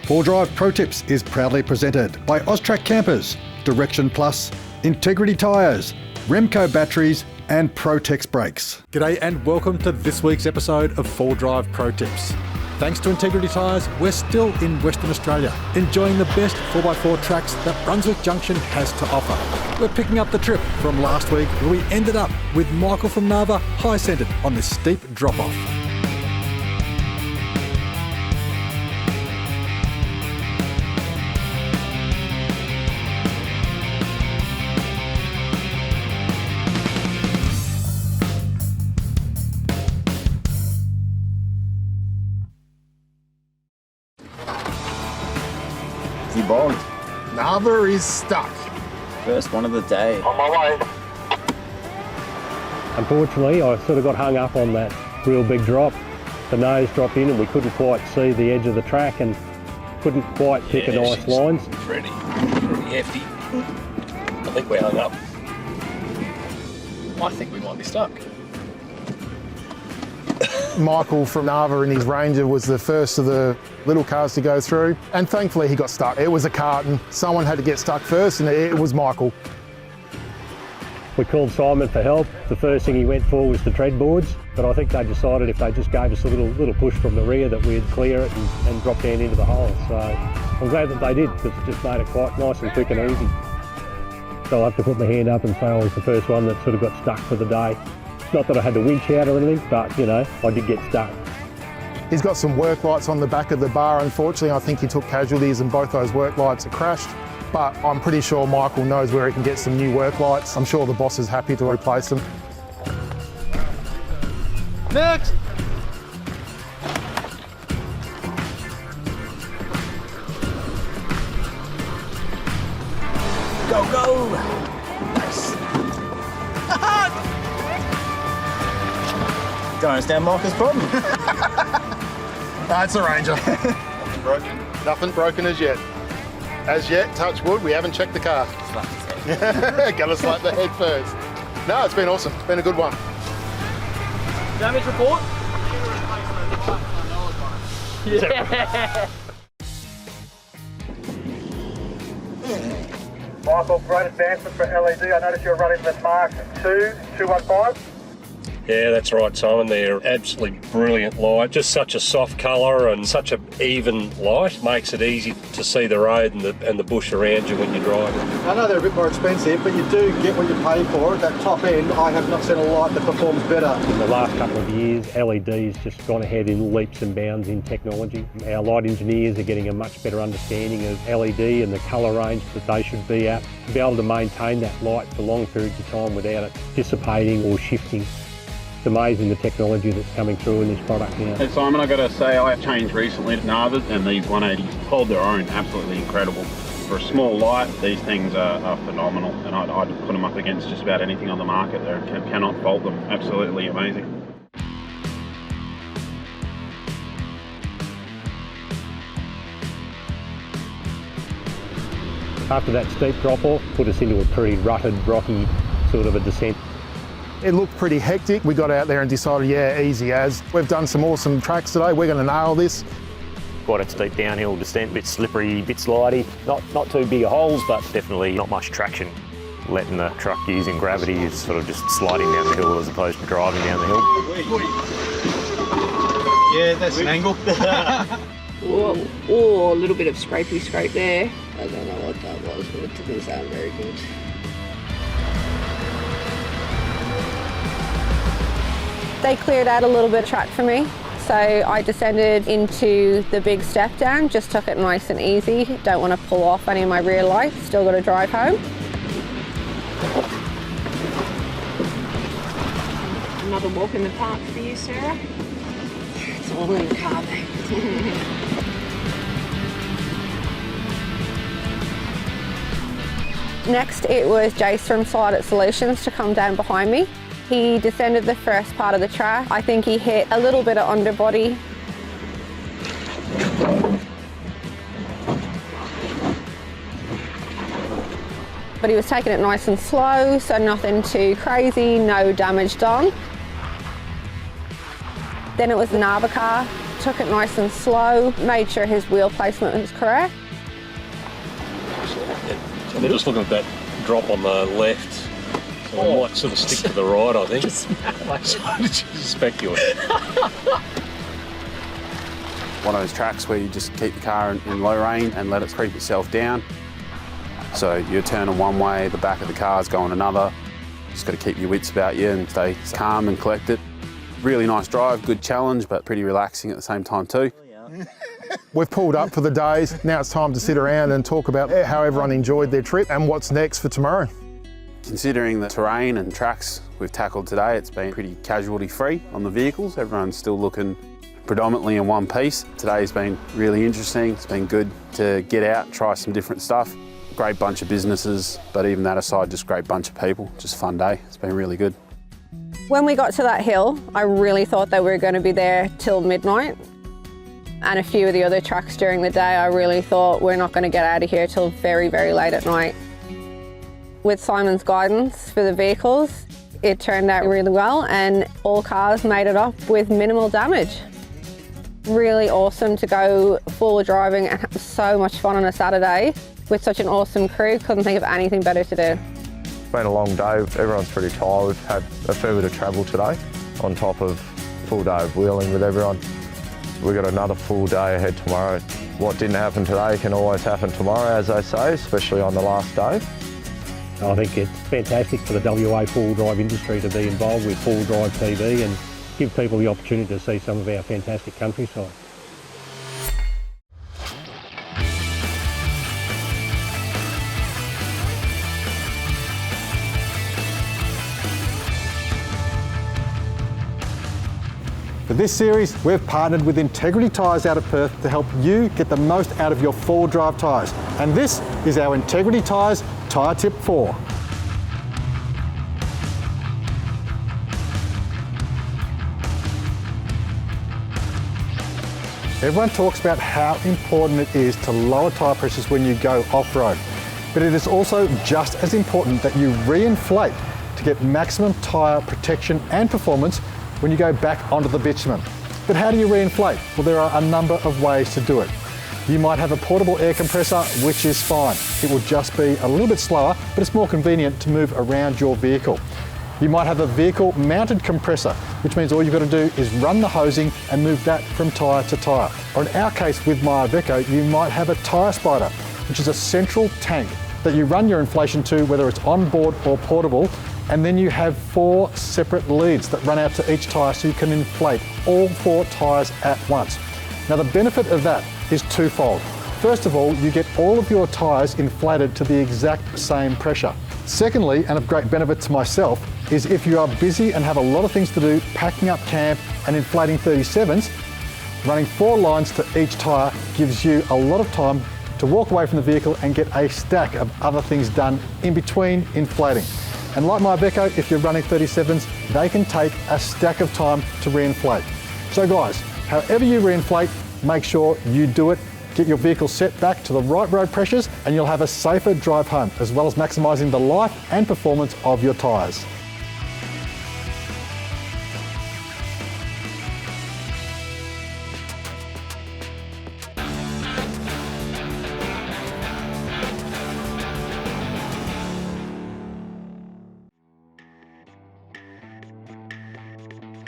4 Drive Pro Tips is proudly presented by Austrac Campers, Direction Plus, Integrity Tyres, Remco Batteries and Protex Brakes. G'day and welcome to this week's episode of 4 Drive Pro Tips. Thanks to Integrity Tyres, we're still in Western Australia, enjoying the best 4x4 tracks that Brunswick Junction has to offer. We're picking up the trip from last week where we ended up with Michael from Narva high-centred on this steep drop-off. Bogged. Narva is stuck. First one of the day. On my way. Unfortunately, I sort of got hung up on that real big drop. The nose dropped in and we couldn't quite see the edge of the track and couldn't quite pick a nice line. Pretty hefty. I think we're hung up. I think we might be stuck. Michael from Narva in his Ranger was the first of the little cars to go through, and thankfully he got stuck. It was a carton. Someone had to get stuck first, and it was Michael. We called Simon for help. The first thing he went for was the tread boards, but I think they decided if they just gave us a little push from the rear that we'd clear it and drop down into the hole. So I'm glad that they did, because it just made it quite nice and quick and easy. So I have to put my hand up and say I was the first one that sort of got stuck for the day. Not that I had the winch out or anything, but you know, I did get stuck. He's got some work lights on the back of the bar. Unfortunately, I think he took casualties and both those work lights are crashed. But I'm pretty sure Michael knows where he can get some new work lights. I'm sure the boss is happy to replace them. Next! Go, go! Nice. Don't understand Michael's problem. That's a Ranger. Nothing broken. Nothing broken as yet. As yet, touch wood, we haven't checked the car. Gotta slap the head first. No, it's been awesome. It's been a good one. Damage report? Yeah. Michael, great advancement for LED. I noticed you're running the Mark 215. Yeah, that's right, Simon. They're absolutely brilliant light. Just such a soft colour and such an even light. Makes it easy to see the road and the bush around you when you're driving. I know they're a bit more expensive, but you do get what you pay for. At that top end, I have not seen a light that performs better. In the last couple of years, LED's just gone ahead in leaps and bounds in technology. Our light engineers are getting a much better understanding of LED and the colour range that they should be at, to be able to maintain that light for long periods of time without it dissipating or shifting. It's amazing the technology that's coming through in this product now. Hey Simon, I've got to say I've changed recently to Narvas and these 180s hold their own, absolutely incredible. For a small light, these things are phenomenal, and I'd put them up against just about anything on the market there. Cannot fault them, absolutely amazing. After that steep drop-off, put us into a pretty rutted, rocky sort of a descent. It looked pretty hectic. We got out there and decided, yeah, easy as. We've done some awesome tracks today. We're going to nail this. Quite a steep downhill descent, a bit slippery, a bit slidey. Not too big holes, but definitely not much traction. Letting the truck using gravity is sort of just sliding down the hill as opposed to driving down the hill. Yeah, that's an angle. Oh, a little bit of scrapey scrape there. I don't know what that was, but it didn't sound very good. They cleared out a little bit of track for me, so I descended into the big step down, just took it nice and easy. Don't want to pull off any of my rear lights, still got to drive home. Another walk in the park for you, Sarah. It's all in the car, babe. Next, it was Jace from Slide Solutions to come down behind me. He descended the first part of the track. I think he hit a little bit of underbody. But he was taking it nice and slow, so nothing too crazy, no damage done. Then it was the Narva car took it nice and slow, made sure his wheel placement was correct. I'm just looking at that drop on the left. So I might sort of stick to the right, I think. So I just suspect you. One of those tracks where you just keep the car in low rein and let it creep itself down. So you're turning one way, the back of the car's going another. Just got to keep your wits about you and stay calm and collected. Really nice drive, good challenge, but pretty relaxing at the same time too. We've pulled up for the days. Now it's time to sit around and talk about how everyone enjoyed their trip and what's next for tomorrow. Considering the terrain and tracks we've tackled today, it's been pretty casualty free on the vehicles. Everyone's still looking predominantly in one piece. Today's been really interesting. It's been good to get out, try some different stuff. Great bunch of businesses, but even that aside, just great bunch of people. Just a fun day. It's been really good. When we got to that hill, I really thought that we were going to be there till midnight. And a few of the other tracks during the day, I really thought we're not going to get out of here till very, very late at night. With Simon's guidance for the vehicles, it turned out really well and all cars made it up with minimal damage. Really awesome to go forward driving and have so much fun on a Saturday with such an awesome crew. Couldn't think of anything better to do. It's been a long day. Everyone's pretty tired. We've had a fair bit of travel today on top of a full day of wheeling with everyone. We've got another full day ahead tomorrow. What didn't happen today can always happen tomorrow, as they say, especially on the last day. I think it's fantastic for the WA four-wheel drive industry to be involved with four-wheel drive TV and give people the opportunity to see some of our fantastic countryside. For this series, we've partnered with Integrity Tyres out of Perth to help you get the most out of your four-wheel drive tyres. And this is our Integrity Tyres Tyre Tip 4. Everyone talks about how important it is to lower tyre pressures when you go off-road. But it is also just as important that you re-inflate to get maximum tyre protection and performance when you go back onto the bitumen. But how do you re-inflate? Well, there are a number of ways to do it. You might have a portable air compressor, which is fine. It will just be a little bit slower, but it's more convenient to move around your vehicle. You might have a vehicle mounted compressor, which means all you've got to do is run the hosing and move that from tyre to tyre. Or in our case with my Iveco, you might have a tyre spider, which is a central tank that you run your inflation to, whether it's on board or portable, and then you have 4 separate leads that run out to each tyre so you can inflate all 4 tyres at once. Now the benefit of that is twofold. First of all, you get all of your tyres inflated to the exact same pressure. Secondly, and of great benefit to myself, is if you are busy and have a lot of things to do, packing up camp and inflating 37s, running 4 lines to each tyre gives you a lot of time to walk away from the vehicle and get a stack of other things done in between inflating. And like my Iveco, if you're running 37s, they can take a stack of time to re-inflate. So guys, however you re-inflate, make sure you do it. Get your vehicle set back to the right road pressures and you'll have a safer drive home, as well as maximising the life and performance of your tyres.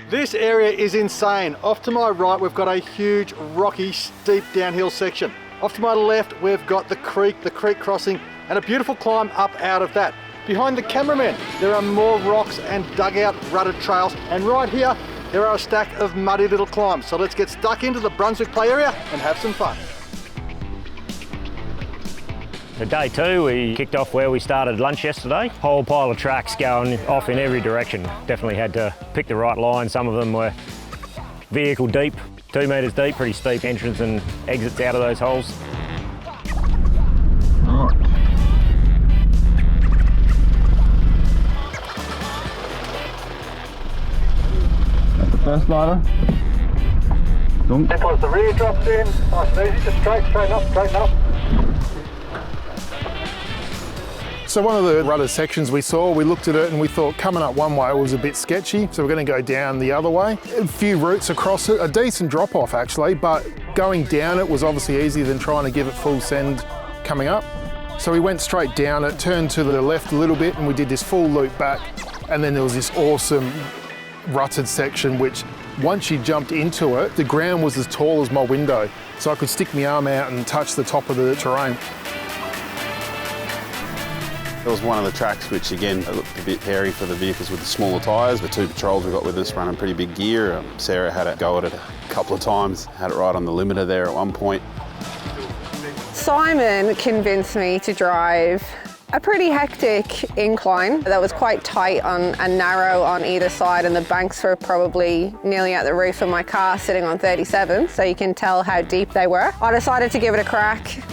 This area is insane. Off to my right, we've got a huge, rocky, steep downhill section. Off to my left, we've got the creek crossing, and a beautiful climb up out of that. Behind the cameraman, there are more rocks and dugout rutted trails, and right here, there are a stack of muddy little climbs. So let's get stuck into the Brunswick play area and have some fun. For day 2, we kicked off where we started lunch yesterday. Whole pile of tracks going off in every direction. Definitely had to pick the right line. Some of them were vehicle deep, 2 metres deep, pretty steep entrance and exits out of those holes. That's the first ladder. That was the rear drops in, nice and easy, just straighten up. So one of the rutted sections we saw, we looked at it and we thought coming up one way was a bit sketchy, so we're going to go down the other way. A few routes across it, a decent drop off actually, but going down it was obviously easier than trying to give it full send coming up. So we went straight down it, turned to the left a little bit, and we did this full loop back, and then there was this awesome rutted section which once you jumped into it, the ground was as tall as my window, so I could stick my arm out and touch the top of the terrain. It was one of the tracks which, again, looked a bit hairy for the vehicles with the smaller tyres. The two patrols we got with us running pretty big gear. Sarah had a go at it a couple of times, had it right on the limiter there at one point. Simon convinced me to drive a pretty hectic incline that was quite tight and narrow on either side, and the banks were probably nearly at the roof of my car sitting on 37, so you can tell how deep they were. I decided to give it a crack.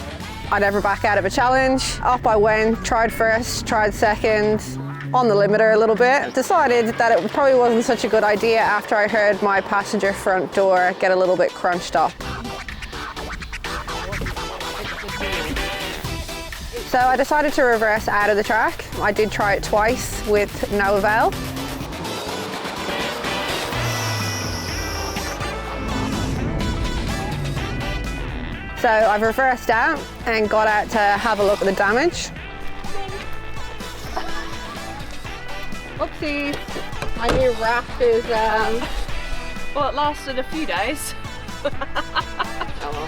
I never back out of a challenge. Up I went, tried first, tried second, on the limiter a little bit. Decided that it probably wasn't such a good idea after I heard my passenger front door get a little bit crunched up. So I decided to reverse out of the track. I did try it twice with no avail. So I've reversed out and got out to have a look at the damage. Oopsies, my new raft is... Well, it lasted a few days.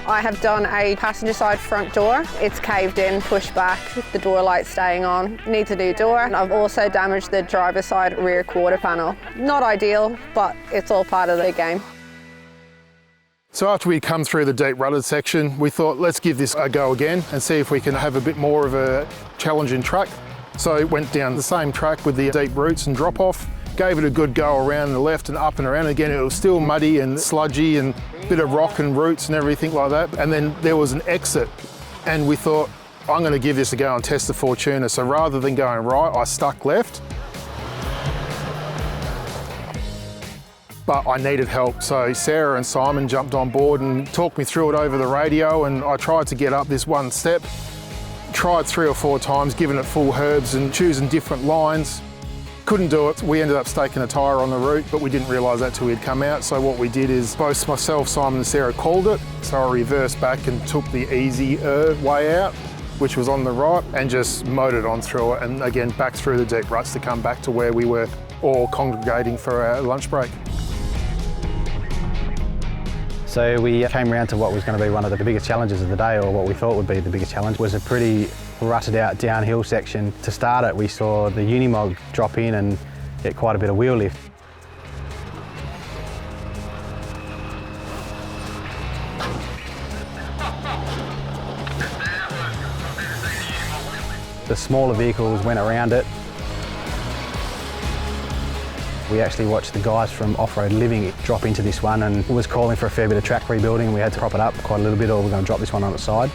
I have done a passenger side front door. It's caved in, pushed back, the door light staying on. Needs a new door. And I've also damaged the driver's side rear quarter panel. Not ideal, but it's all part of the game. So after we'd come through the deep rutted section, we thought let's give this a go again and see if we can have a bit more of a challenging track. So went down the same track with the deep roots and drop off, gave it a good go around the left and up and around. Again, it was still muddy and sludgy and a bit of rock and roots and everything like that. And then there was an exit and we thought, I'm going to give this a go and test the Fortuna. So rather than going right, I stuck left. But I needed help, so Sarah and Simon jumped on board and talked me through it over the radio, and I tried to get up this one step. Tried 3 or 4 times, giving it full herbs and choosing different lines. Couldn't do it. We ended up staking a tyre on the route, but we didn't realise that till we'd come out. So what we did is both myself, Simon and Sarah called it. So I reversed back and took the easier way out, which was on the right, and just motored on through it, and again back through the deep ruts to come back to where we were all congregating for our lunch break. So we came around to what was going to be one of the biggest challenges of the day, or what we thought would be the biggest challenge. It was a pretty rutted out downhill section. To start it, we saw the Unimog drop in and get quite a bit of wheel lift. The smaller vehicles went around it. We actually watched the guys from Off-Road Living drop into this one, and was calling for a fair bit of track rebuilding. We had to prop it up quite a little bit, or we're going to drop this one on its side.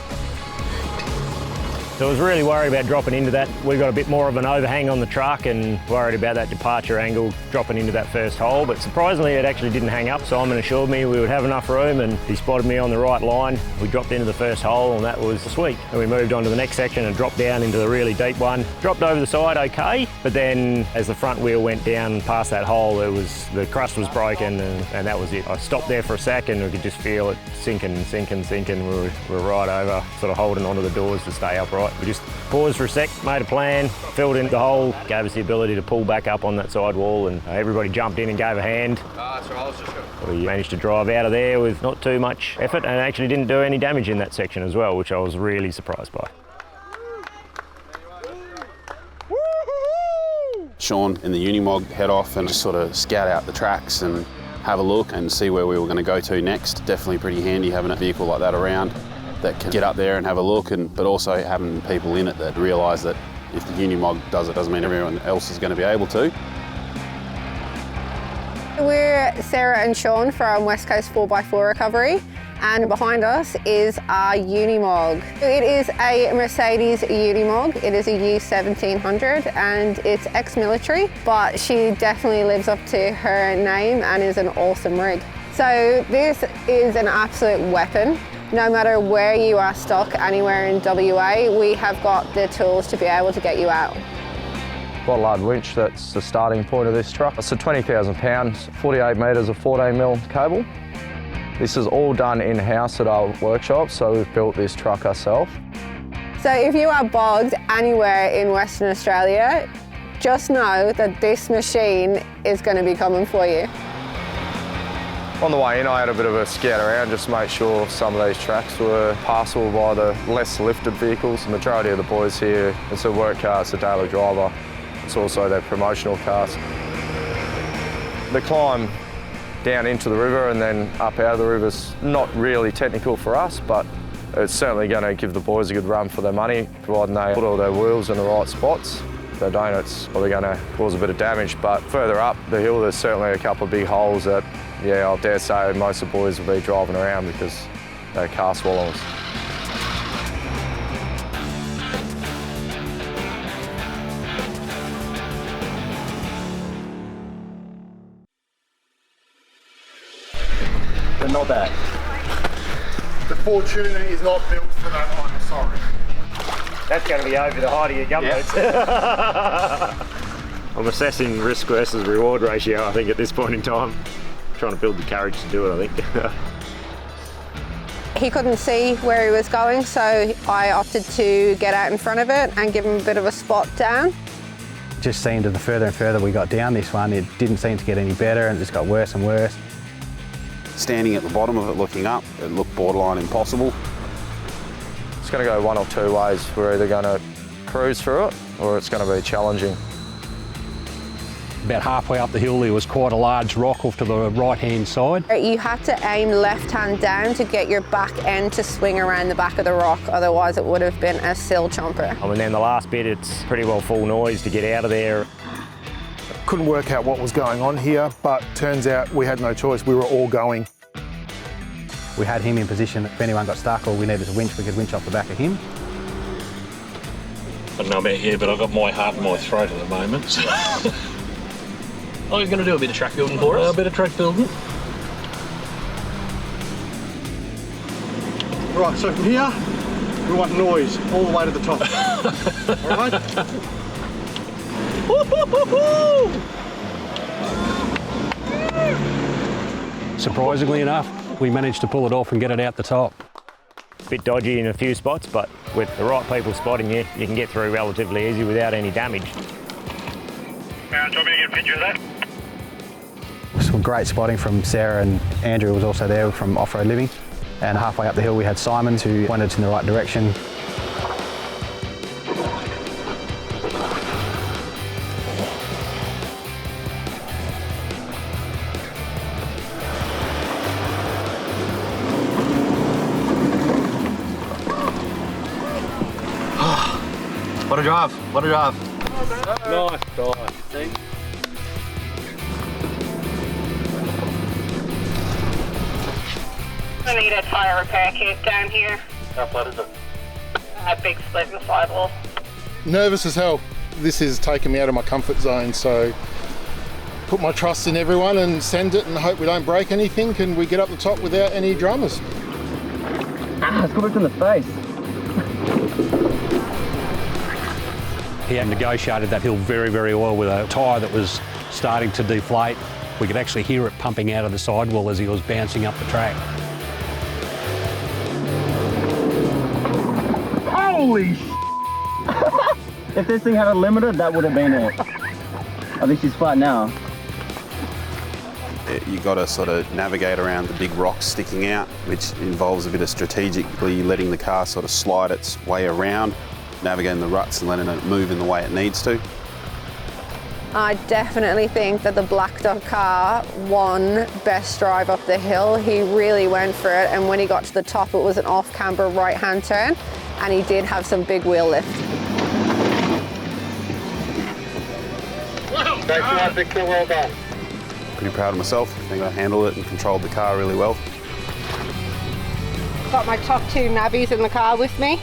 So I was really worried about dropping into that. We got a bit more of an overhang on the truck and worried about that departure angle dropping into that first hole, but surprisingly it actually didn't hang up. Simon assured me we would have enough room, and he spotted me on the right line. We dropped into the first hole and that was sweet. And we moved on to the next section and dropped down into the really deep one. Dropped over the side okay, but then as the front wheel went down past that hole, the crust was broken and that was it. I stopped there for a sec and we could just feel it sinking. We were right over, sort of holding onto the doors to stay upright. We just paused for a sec, made a plan, filled in the hole, gave us the ability to pull back up on that side wall, and everybody jumped in and gave a hand. We managed to drive out of there with not too much effort and actually didn't do any damage in that section as well, which I was really surprised by. Sean and the Unimog head off and just sort of scout out the tracks and have a look and see where we were going to go to next. Definitely pretty handy having a vehicle like that around that can get up there and have a look, but also having people in it that realise that if the Unimog does it, doesn't mean everyone else is going to be able to. We're Sarah and Sean from West Coast 4x4 Recovery, and behind us is our Unimog. It is a Mercedes Unimog. It is a U1700 and it's ex-military, but she definitely lives up to her name and is an awesome rig. So this is an absolute weapon. No matter where you are stuck anywhere in WA, we have got the tools to be able to get you out. Bottle-hard winch, that's the starting point of this truck. It's a 20,000 pounds, 48 metres of 14mm cable. This is all done in-house at our workshop, so we've built this truck ourselves. So if you are bogged anywhere in Western Australia, just know that this machine is going to be coming for you. On the way in, I had a bit of a scout around just to make sure some of these tracks were passable by the less lifted vehicles. The majority of the boys here, it's a work car, it's a daily driver. It's also their promotional cars. The climb down into the river and then up out of the river is not really technical for us, but it's certainly going to give the boys a good run for their money, providing they put all their wheels in the right spots. If they don't, it's probably going to cause a bit of damage. But further up the hill, there's certainly a couple of big holes that, yeah, I'll dare say most of the boys will be driving around because they're car swallows. But not bad. The Fortuner is not built for that, I'm sorry. That's going to be over the height of your gumboots. I'm assessing risk versus reward ratio, I think, at this point in time. Trying to build the courage to do it, I think. He couldn't see where he was going, so I opted to get out in front of it and give him a bit of a spot down. It just seemed that the further and further we got down this one, it didn't seem to get any better and it just got worse and worse. Standing at the bottom of it looking up, it looked borderline impossible. It's going to go one or two ways. We're either going to cruise through it or it's going to be challenging. About halfway up the hill there was quite a large rock off to the right-hand side. You had to aim left hand down to get your back end to swing around the back of the rock, otherwise it would have been a sill chomper. And then the last bit, it's pretty well full noise to get out of there. Couldn't work out what was going on here, but turns out we had no choice. We were all going. We had him in position. If anyone got stuck or we needed a winch, we could winch off the back of him. I don't know about you, but I've got my heart in my throat at the moment. So. Oh, he's going to do a bit of track building for us? A bit of track building. Right, so from here, we want noise all the way to the top. All right? Surprisingly enough, we managed to pull it off and get it out the top. Bit dodgy in a few spots, but with the right people spotting you, you can get through relatively easy without any damage. Do you want me to get a picture of that? Some great spotting from Sarah, and Andrew was also there from Off-Road Living. And halfway up the hill we had Simon, who pointed us in the right direction. What a drive, what a drive. Nice dive. See? I need a tyre repair kit down here. How flat is it? A big split in the sidewall. Nervous as hell. This has taken me out of my comfort zone, so put my trust in everyone and send it and hope we don't break anything and we get up the top without any dramas. It's got it in the face. He had negotiated that hill very, very well with a tyre that was starting to deflate. We could actually hear it pumping out of the sidewall as he was bouncing up the track. Holy If this thing had a limiter, that would have been it. At least it's flat now. You got to sort of navigate around the big rocks sticking out, which involves a bit of strategically letting the car sort of slide its way around, navigating the ruts and letting it move in the way it needs to. I definitely think that the Black Dog car won best drive up the hill. He really went for it, and when he got to the top, it was an off-camber right-hand turn, and he did have some big wheel lift. Thanks, Victor, well done. Pretty proud of myself. I think I handled it and controlled the car really well. Got my top two navvies in the car with me.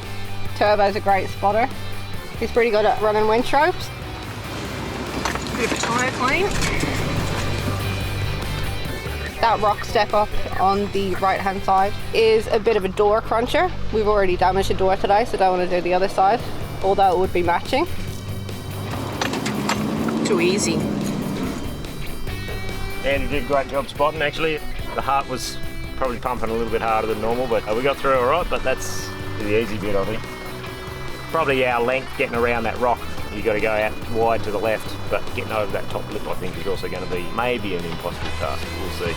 Turbo's a great spotter. He's pretty good at running winch ropes. Bit of tyre clean. That rock step up on the right hand side is a bit of a door cruncher. We've already damaged the door today, so don't want to do the other side, although it would be matching. Too easy. Andy did a great job spotting actually. The heart was probably pumping a little bit harder than normal, but we got through all right, but that's the easy bit I think. Probably our length getting around that rock. You've got to go out wide to the left, but getting over that top lip I think is also going to be maybe an impossible task. We'll see.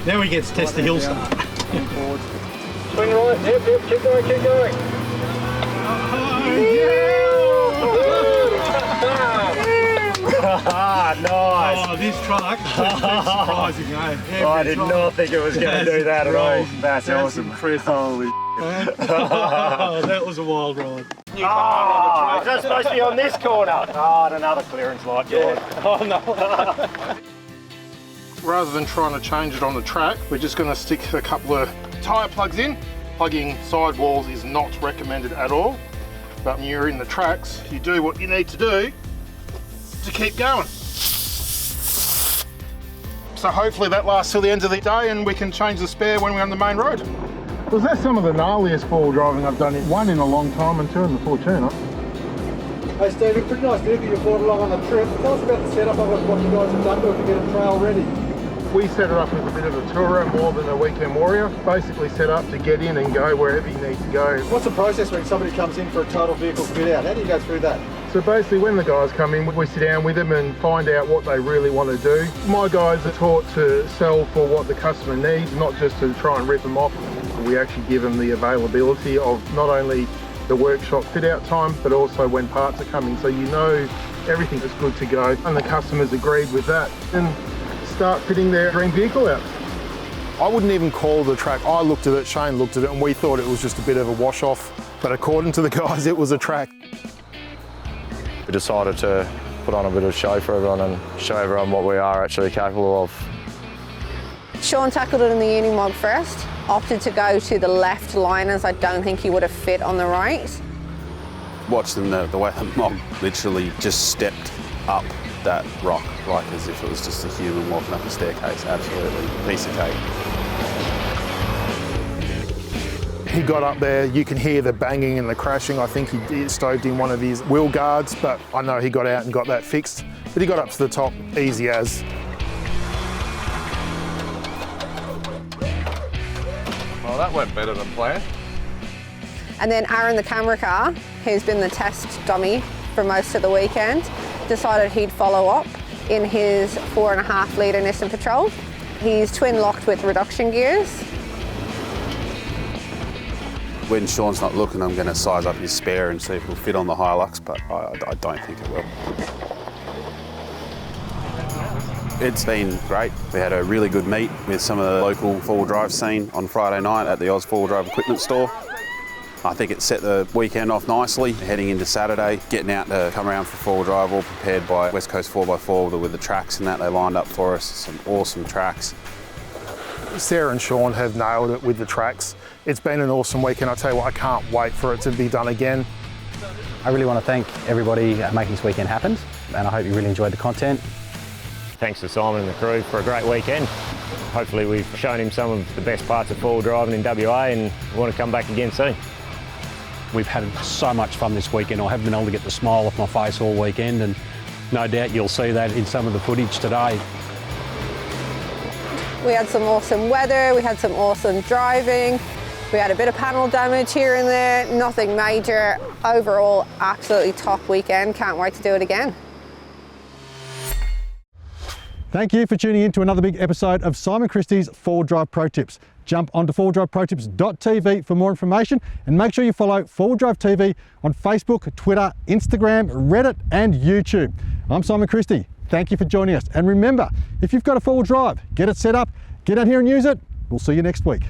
Now he gets to test the hill start. Swing right, yep, keep going, keep going. Nice. Oh, this truck has been surprising, eh? I did not think it was going to do that at all. That's awesome. Holy Oh, that was a wild ride. Oh, is that supposed to be on this corner? Oh, and another clearance light. Yeah. Oh, no. Rather than trying to change it on the track, we're just going to stick a couple of tyre plugs in. Plugging sidewalls is not recommended at all, but when you're in the tracks, you do what you need to do to keep going. So hopefully that lasts till the end of the day and we can change the spare when we're on the main road. Was that some of the gnarliest four-wheel driving I've done? One in a long time and two in the Fortuna. Hey Stephen, pretty nice to get you brought along on the trip. Tell us about the setup of it, what you guys have done to it to get it trail ready. We set it up as a bit of a tourer more than a weekend warrior. Basically set up to get in and go wherever you need to go. What's the process when somebody comes in for a total vehicle fit out? How do you go through that? So basically when the guys come in, we sit down with them and find out what they really want to do. My guys are taught to sell for what the customer needs, not just to try and rip them off. We actually give them the availability of not only the workshop fit out time, but also when parts are coming. So you know everything is good to go. And the customers agreed with that. And start fitting their dream vehicle out. I wouldn't even call the track. I looked at it, Shane looked at it, and we thought it was just a bit of a wash off. But according to the guys, it was a track. We decided to put on a bit of show for everyone and show everyone what we are actually capable of. Sean tackled it in the Unimog first, opted to go to the left line as I don't think he would have fit on the right. Watching the way the mob literally just stepped up that rock like as if it was just a human walking up a staircase. Absolutely, piece of cake. He got up there, you can hear the banging and the crashing. I think he stoved in one of his wheel guards, but I know he got out and got that fixed. But he got up to the top easy as. Well, that went better than planned. And then Aaron, the camera car, who's been the test dummy for most of the weekend, decided he'd follow up in his 4.5 litre Nissan Patrol. He's twin locked with reduction gears. When Sean's not looking, I'm going to size up his spare and see if it'll fit on the Hilux, but I don't think it will. It's been great. We had a really good meet with some of the local four-wheel drive scene on Friday night at the Oz Four-Wheel Drive Equipment Store. I think it set the weekend off nicely, heading into Saturday, getting out to come around for four-wheel drive, all prepared by West Coast 4x4 with the tracks and that they lined up for us. Some awesome tracks. Sarah and Sean have nailed it with the tracks. It's been an awesome weekend. I tell you what, I can't wait for it to be done again. I really want to thank everybody making this weekend happen, and I hope you really enjoyed the content. Thanks to Simon and the crew for a great weekend. Hopefully we've shown him some of the best parts of four-wheel driving in WA and we want to come back again soon. We've had so much fun this weekend. I haven't been able to get the smile off my face all weekend, and no doubt you'll see that in some of the footage today. We had some awesome weather, we had some awesome driving, we had a bit of panel damage here and there, nothing major. Overall, absolutely top weekend. Can't wait to do it again. Thank you for tuning in to another big episode of Simon Christie's 4-Wheel Drive Pro Tips. Jump onto 4wheeldriveprotips.tv for more information, and make sure you follow 4Wheel Drive TV on Facebook, Twitter, Instagram, Reddit and YouTube. I'm Simon Christie. Thank you for joining us. And remember, if you've got a 4-wheel drive, get it set up, get out here and use it. We'll see you next week.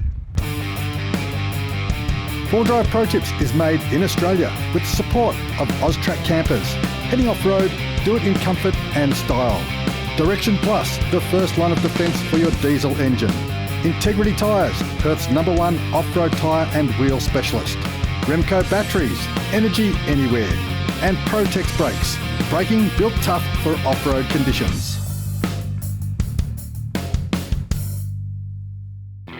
4-Wheel Drive Pro Tips is made in Australia with the support of Austrac campers. Heading off-road, do it in comfort and style. Direction Plus, the first line of defence for your diesel engine. Integrity Tyres, Perth's #1 off-road tyre and wheel specialist. Remco Batteries, energy anywhere. And Protex Brakes, braking built tough for off-road conditions.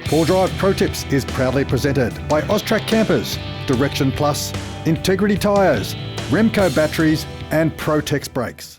4Drive Pro Tips is proudly presented by Austrac Campers, Direction Plus, Integrity Tyres, Remco Batteries and Protex Brakes.